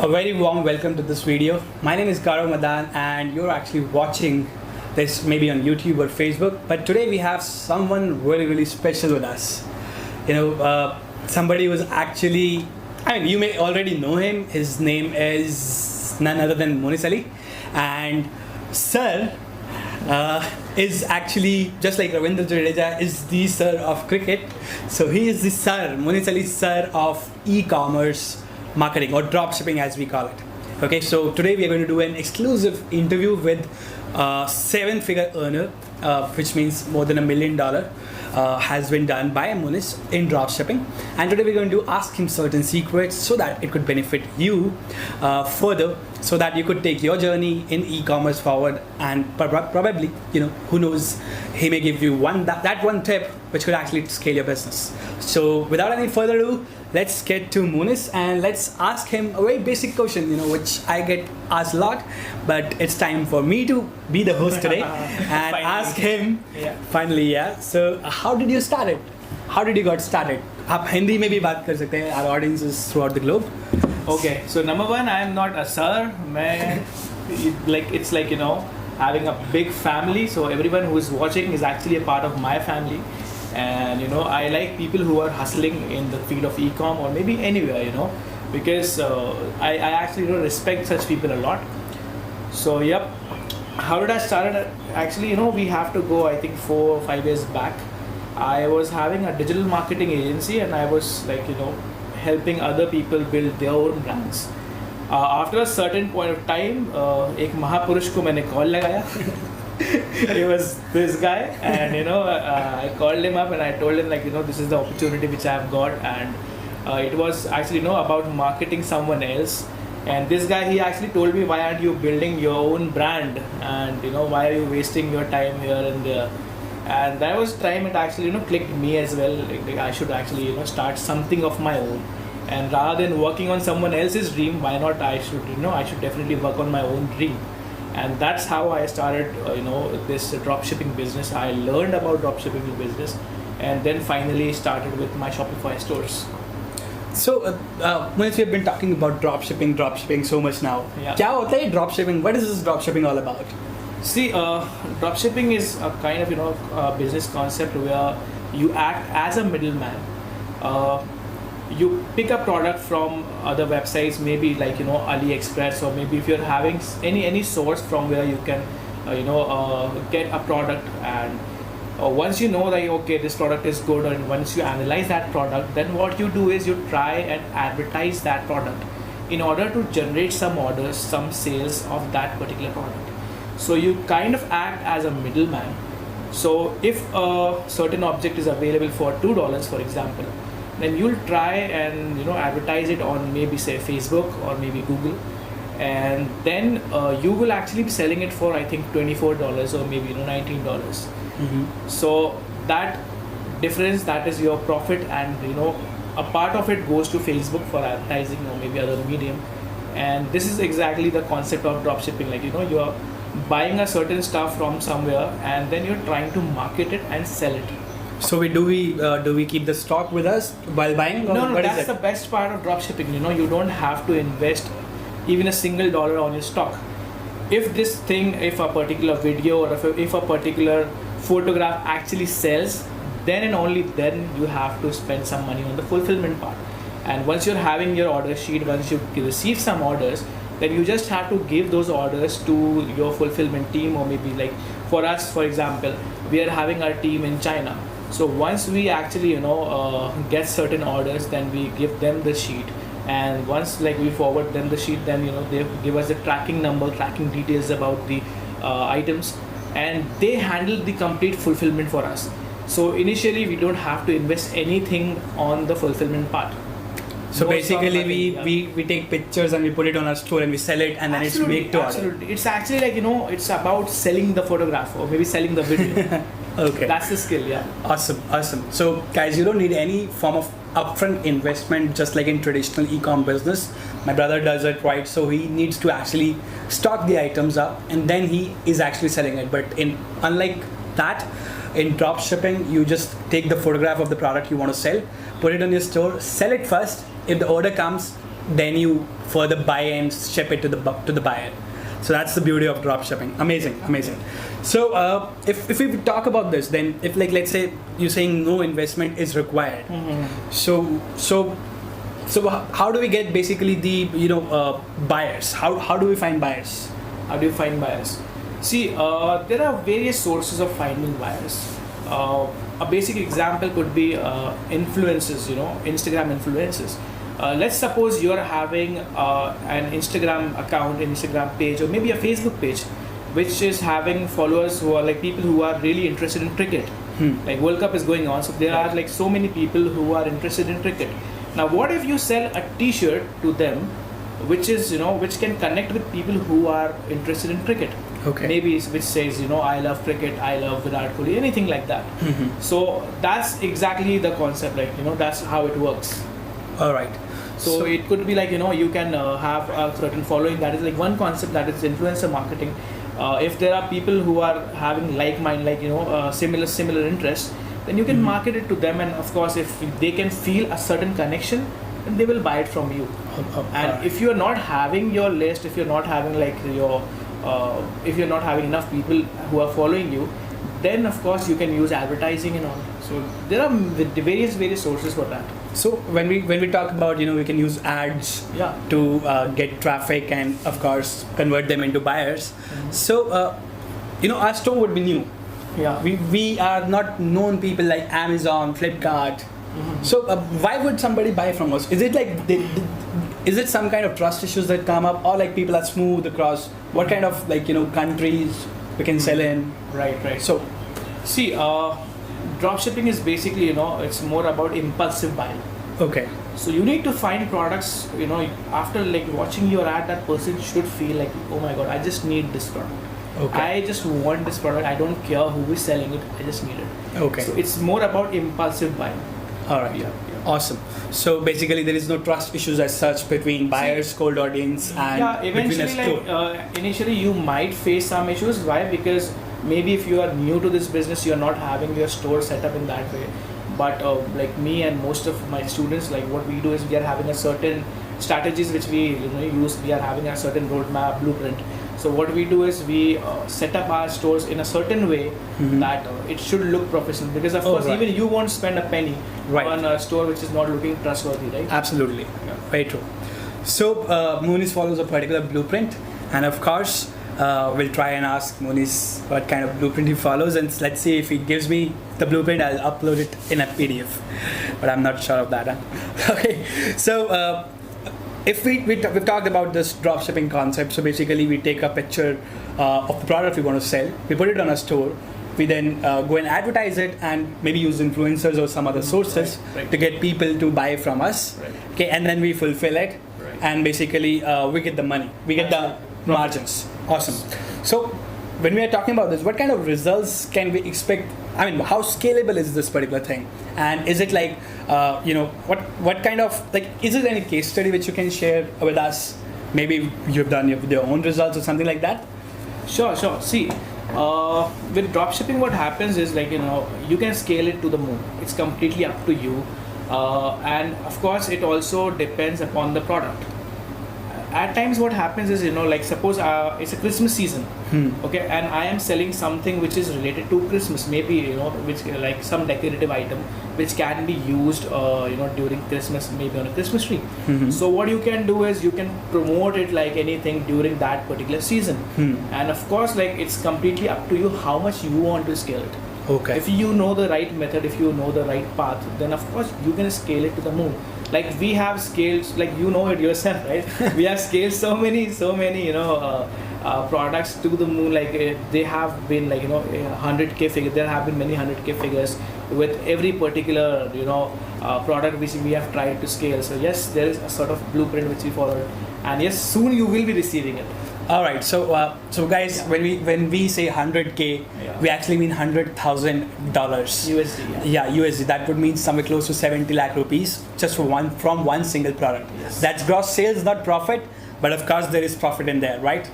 A very warm welcome to this video. My name is Gaurav Madan and you're actually watching this maybe on YouTube or Facebook. But today we have someone really special with us. Somebody who's actually, you may already know him. His name is none other than Monis Ali. And Sir is actually, just like Ravindra Jadeja is the Sir of cricket. So he is the Sir, Monis Ali Sir of e-commerce marketing or drop shipping as we call it. Okay, so today we are going to do an exclusive interview with a 7-figure earner, which means more than $1 million has been done by Monis in drop shipping. And today we're going to ask him certain secrets so that it could benefit you further, so that you could take your journey in e-commerce forward. And probably, who knows, he may give you that one tip which could actually scale your business. So without any further ado, let's get to Monis and let's ask him a very basic question, which I get asked a lot, but it's time for me to be the host today and ask him. Finally. So how did you start it? How did you got started? आप हिंदी में भी बात कर सकते हैं. Our audience is throughout the globe. Okay, so number one, I am not a sir. It's like having a big family. So everyone who is watching is actually a part of my family. And I like people who are hustling in the field of e-com or maybe anywhere, because I actually respect such people a lot. So yep, how did I start it? Actually, we have to go, I think 4 or 5 years back. I was having a digital marketing agency and I was helping other people build their own brands. After a certain point of time, एक महापुरुष को मैंने call लगाया. He was this guy, and I called him up and I told him this is the opportunity which I have got, and it was actually about marketing someone else. And this guy, he actually told me, why aren't you building your own brand, and why are you wasting your time here and there. And that was time it actually clicked me as well, like I should actually start something of my own. And rather than working on someone else's dream, why not I should definitely work on my own dream. And that's how I started this dropshipping business. I learned about dropshipping business and then finally started with my Shopify stores. So once we have been talking about dropshipping so much now, क्या होता है dropshipping? What is this dropshipping all about? See, dropshipping is a kind of business concept where you act as a middleman. You pick a product from other websites, maybe like AliExpress, or maybe if you're having any source from where you can get a product. And once you know that okay, this product is good, and once you analyze that product, then what you do is you try and advertise that product in order to generate some orders, some sales of that particular product. So you kind of act as a middleman. So if a certain object is available for $2, for example, then you'll try and advertise it on maybe say Facebook or maybe Google, and then you will actually be selling it for I think $24 or maybe $19. Mm-hmm. So that difference, that is your profit, and a part of it goes to Facebook for advertising or maybe other medium. And this is exactly the concept of dropshipping. You are buying a certain stuff from somewhere and then you're trying to market it and sell it. So do we keep the stock with us while buying? No, that's the best part of dropshipping. You don't have to invest even a single dollar on your stock. If a particular video or if a particular photograph actually sells, then and only then you have to spend some money on the fulfillment part. And once you're having your order sheet, once you receive some orders, then you just have to give those orders to your fulfillment team, or maybe like for us, for example, we are having our team in China. So once we actually get certain orders, then we give them the sheet, and once we forward them the sheet, then they give us the tracking number, tracking details about the items, and they handle the complete fulfillment for us. So initially we don't have to invest anything on the fulfillment part. So basically we take pictures and we put it on our store and we sell it, and then it's made to order. Absolutely. It's actually it's about selling the photograph or maybe selling the video. Okay. That's the skill, yeah. Awesome. So guys, you don't need any form of upfront investment, just like in traditional e-com business. My brother does it, right? So he needs to actually stock the items up and then he is actually selling it. But unlike that, in drop shipping, you just take the photograph of the product you want to sell, put it on your store, sell it first. If the order comes, then you further buy and ship it to the buyer. So that's the beauty of drop shipping. Amazing. So if we talk about this, then if like let's say you're saying no investment is required, so how do we get basically the buyers? How do we find buyers? How do you find buyers? See, there are various sources of finding buyers. A basic example could be influencers, Instagram influencers. Let's suppose you're having an Instagram account, Instagram page, or maybe a Facebook page, which is having followers who are like people who are really interested in cricket. Like World Cup is going on, so there are like so many people who are interested in cricket. Now, what if you sell a T-shirt to them, which is which can connect with people who are interested in cricket? Okay. Maybe which says I love cricket, I love Virat Kohli, anything like that. So that's exactly the concept. Like that's how it works. All right. So it could be like you can have a certain following. That is like one concept, that is influencer marketing. If there are people who are having like mind, like similar interests, then you can market it to them, and of course if they can feel a certain connection, then they will buy it from you. And if you're not having your list, if you're not having like your if you're not having enough people who are following you, then of course you can use advertising and all. So there are various sources for that. So when we talk about we can use ads to get traffic and of course convert them into buyers. So our store would be new. Yeah. We are not known people like Amazon, Flipkart. So why would somebody buy from us? Is it like is it some kind of trust issues that come up, or like people are smooth across? What kind of countries we can sell in? Right. So see, dropshipping is basically it's more about impulsive buying. Okay. So you need to find products, after like watching your ad, that person should feel like, oh my god, I just need this product. Okay. I just want this product. I don't care who is selling it. I just need it. Okay. So it's more about impulsive buying. All right. Yeah. Awesome. So basically, there is no trust issues as such between buyers, cold audience, and eventually, between a store. Initially you might face some issues. Why? Because maybe if you are new to this business, you're not having your store set up in that way. But like me and most of my students, like what we do is we are having a certain strategies which we use. We are having a certain roadmap, blueprint. So what we do is we set up our stores in a certain way that it should look professional. Because of course, even you won't spend a penny on a store which is not looking trustworthy, right? Absolutely. Yeah. Very true. So Moonies follows a particular blueprint, and of course we'll try and ask Moonies what kind of blueprint he follows, and let's see if he gives me the blueprint. I'll upload it in a PDF, but I'm not sure of that. Okay. So if we've talked about this drop shipping concept, so basically we take a picture of the product we want to sell, we put it on a store, we then go and advertise it and maybe use influencers or some other sources to get people to buy from us. Okay, and then we fulfill it, and basically we get the money, we get the margins. Awesome. So when we are talking about this, what kind of results can we expect? I mean, how scalable is this particular thing? And is it like, what kind of, like, is it any case study which you can share with us? Maybe you've done your own results or something like that? Sure. See, with dropshipping, what happens is like, you can scale it to the moon. It's completely up to you. And of course, it also depends upon the product. At times what happens is, like suppose it's a Christmas season, okay, and I am selling something which is related to Christmas, maybe, which like some decorative item which can be used, during Christmas, maybe on a Christmas tree. So what you can do is you can promote it like anything during that particular season. And of course, like it's completely up to you how much you want to scale it. Okay. If you know the right method, if you know the right path, then of course you can scale it to the moon. Like we have scaled, like it yourself, right? We have scaled so many, products to the moon. Like they have been like 100K figures. There have been many 100K figures with every particular product which we have tried to scale. So yes, there is a sort of blueprint which we followed, and yes, soon you will be receiving it. All right, so guys, when we say 100K, we actually mean $100,000 USD. Yeah, USD. That would mean somewhere close to 70 lakh rupees just from one single product. Yes. That's gross sales, not profit, but of course there is profit in there, right?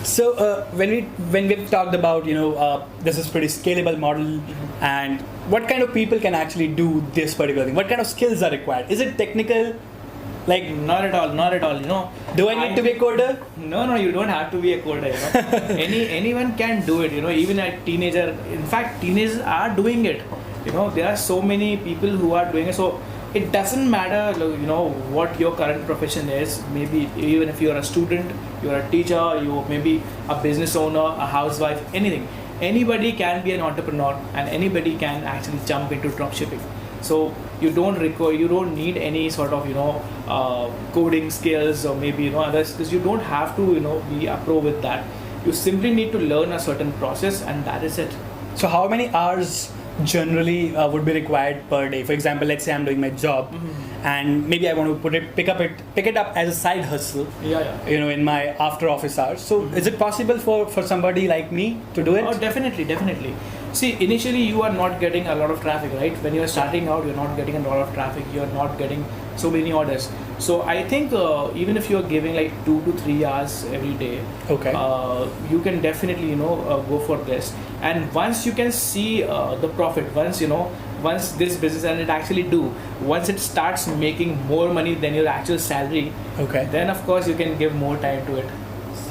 So when we've talked about this is pretty scalable model, and what kind of people can actually do this particular thing? What kind of skills are required? Is it technical? Like, Not at all, not at all. You know. do I need to be a coder? No, you don't have to be a coder. You know, anyone can do it. You know, even a teenager. In fact, teenagers are doing it. You know, there are so many people who are doing it. So it doesn't matter, you know, what your current profession is. Maybe even if you're a student, you're a teacher, you maybe a business owner, a housewife, anything. Anybody can be an entrepreneur, and anybody can actually jump into dropshipping. So you don't need any sort of, you know, coding skills or maybe, you know, others, because you don't have to, you know, be a pro with that. You simply need to learn a certain process, and that is it. So how many hours generally would be required per day? For example, let's say I'm doing my job, and maybe I want to pick it up as a side hustle. Yeah. You know, in my after office hours. So is it possible for somebody like me to do it? Oh, definitely. See, initially you are not getting a lot of traffic, right? When you are starting out, you're not getting a lot of traffic. You're not getting so many orders. So I think even if you're giving like 2 to 3 hours every day, Okay. You can definitely, you know, go for this. And once you can see the profit, once this business, and it actually once it starts making more money than your actual salary, Okay. then of course you can give more time to it.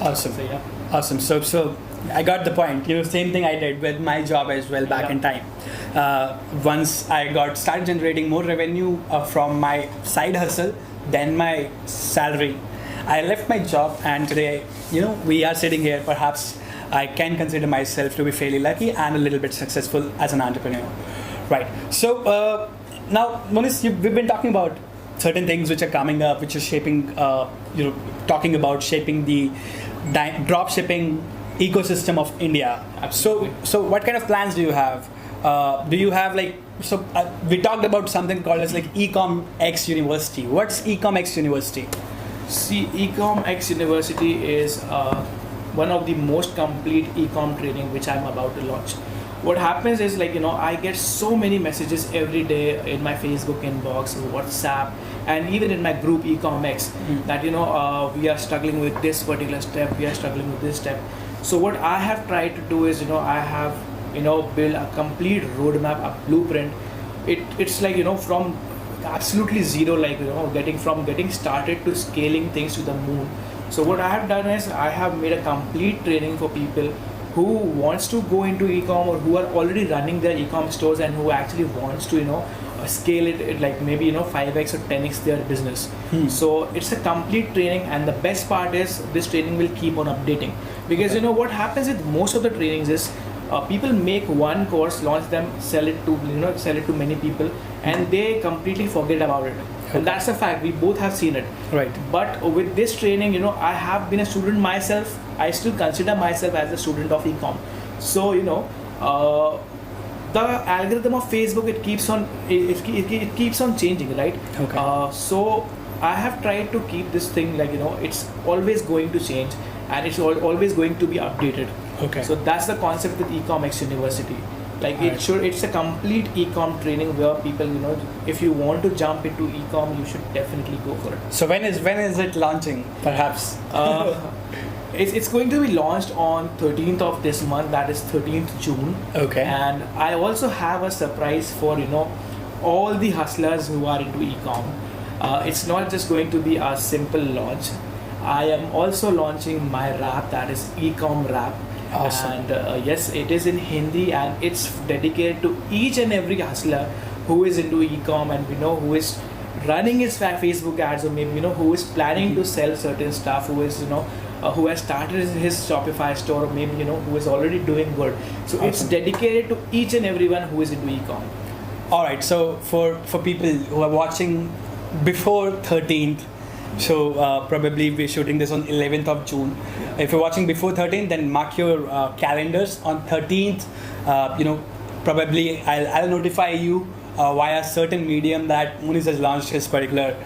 Awesome. So yeah. Awesome. So I got the point. You know, same thing I did with my job as well back Yeah. in time. Once I started generating more revenue from my side hustle than my salary, I left my job, and today, you know, we are sitting here. Perhaps I can consider myself to be fairly lucky and a little bit successful as an entrepreneur. Right. So now, Monis, we've been talking about certain things which are coming up, which are shaping, talking about shaping the drop shipping ecosystem of India. Absolutely. So what kind of plans do you have? Do you have we talked about something called as like Ecom X University. What's Ecom X University? See, Ecom X University is one of the most complete ecom training which I'm about to launch. What happens is, like, you know, I get so many messages every day in my Facebook inbox, WhatsApp, and even in my group Ecom-X that, you know, we are struggling with this particular step, we are struggling with this step. So what I have tried to do is, you know, I have, you know, build a complete roadmap, a blueprint. It's like, you know, from absolutely zero, like, you know, getting started to scaling things to the moon. So what I have done is I have made a complete training for people who wants to go into e-com, or who are already running their e-com stores, and who actually wants to, you know, scale it like maybe, you know, 5x or 10x their business. So it's a complete training, and the best part is this training will keep on updating, because you know what happens with most of the trainings is people make one course, launch them, sell it to many people, and they completely forget about it. And that's a fact. We both have seen it. Right. But with this training, you know, I have been a student myself. I still consider myself as a student of ecom. So, you know, the algorithm of Facebook, it keeps on changing, right? Okay. So I have tried to keep this thing, like, you know, it's always going to change, and it's always going to be updated. Okay. So that's the concept with Ecom-X University. Like, it's a complete ecom training where people, you know, if you want to jump into ecom, you should definitely go for it. So when is it launching? Perhaps. It's going to be launched on 13th of this month, that is 13th June. Okay. And I also have a surprise for, you know, all the hustlers who are into ecom. It's not just going to be a simple launch. I am also launching my rap, that is ecom rap. Awesome. And yes, it is in Hindi, and it's dedicated to each and every hustler who is into ecom, and, you know, who is running his Facebook ads, or maybe, you know, who is planning to sell certain stuff, who is, you know, who has started his Shopify store, or maybe, you know, who is already doing good. So Awesome. It's dedicated to each and everyone who is into ecom. All right. So for people who are watching before 13th, so probably we're shooting this on 11th of June. If you're watching before 13th, then mark your calendars on 13th. You know, probably I'll notify you via certain medium that Muniz has launched his particular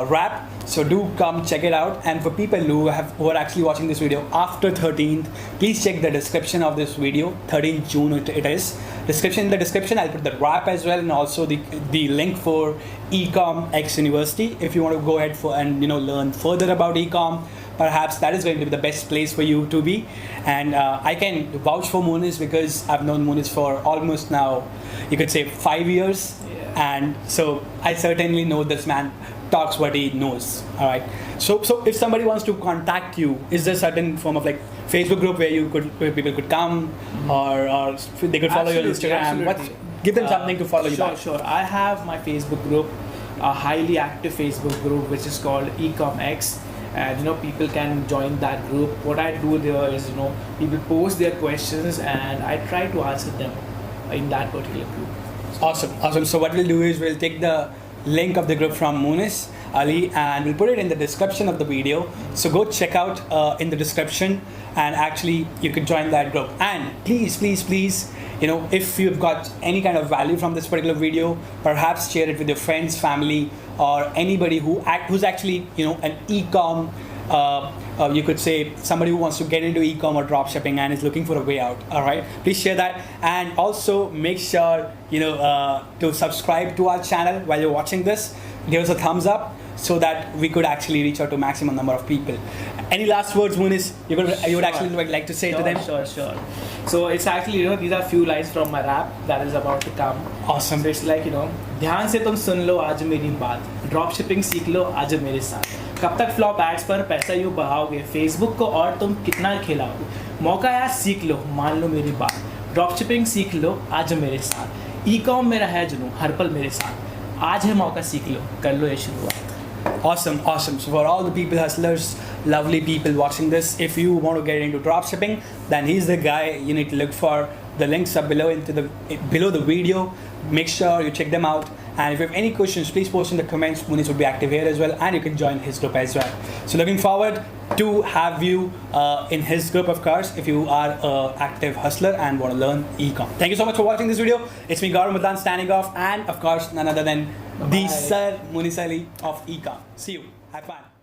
rap. So do come check it out. And for people who are actually watching this video after 13th, please check the description of this video. 13th June it is. In the description, I'll put the rap as well, and also the link for Ecom X University. If you want to go ahead and, you know, learn further about ecom, perhaps that is going to be the best place for you to be. And I can vouch for Muniz, because I've known Muniz for almost now, you could say, 5 years. and so I certainly know this man talks what he knows. All right. So if somebody wants to contact you, is there a certain form of like Facebook group where people could come, or they could follow you on Instagram? Absolutely. Give them something to follow you back. Sure. I have my Facebook group, a highly active Facebook group, which is called EcomX. And people can join that group. What I do there is, people post their questions and I try to answer them in that particular group. Awesome. So what we'll do is we'll take the link of the group from Munis Ali and we'll put it in the description of the video. So go check out in the description, and actually you can join that group. And please, if you've got any kind of value from this particular video, perhaps share it with your friends, family, or anybody who's actually an e-com. You could say somebody who wants to get into e-com or drop shipping and is looking for a way out. All right, please share that, and also make sure to subscribe to our channel while you're watching this. Give us a thumbs up so that we could actually reach out to maximum number of people. Any last words, Munis, you would actually like to say to them? Sure. So it's actually these are few lines from my rap that is about to come. Awesome. So it's like ध्यान से तुम सुन लो आज मेरी बात, drop shipping सीख लो आज मेरे साथ, कब तक फ्लॉप एड्स पर पैसा यूँ बढ़ाओगे, फेसबुक को और तुम कितना खिलाओगे, मौका यार सीख लो, मान लो मेरी बात, ड्रॉप शिपिंग सीख लो आज मेरे साथ, ई कॉम मेरा है जुनून हर पल मेरे साथ, आज है मौका सीख लो, कर लो ये शुरुआत. Awesome. So for all the people hustlers, lovely people watching this, if you want to get into dropshipping, then he's the guy you need to look for. The links are below the video. Make sure you check them out. And if you have any questions, please post in the comments. Munis will be active here as well, and you can join his group as well. So looking forward to have you in his group, of course, if you are an active hustler and want to learn e-com. Thank you so much for watching this video. It's me, Gaurav Madan, signing off, and of course, none other than the Sir Munis Ali of e-com. See you. Have fun.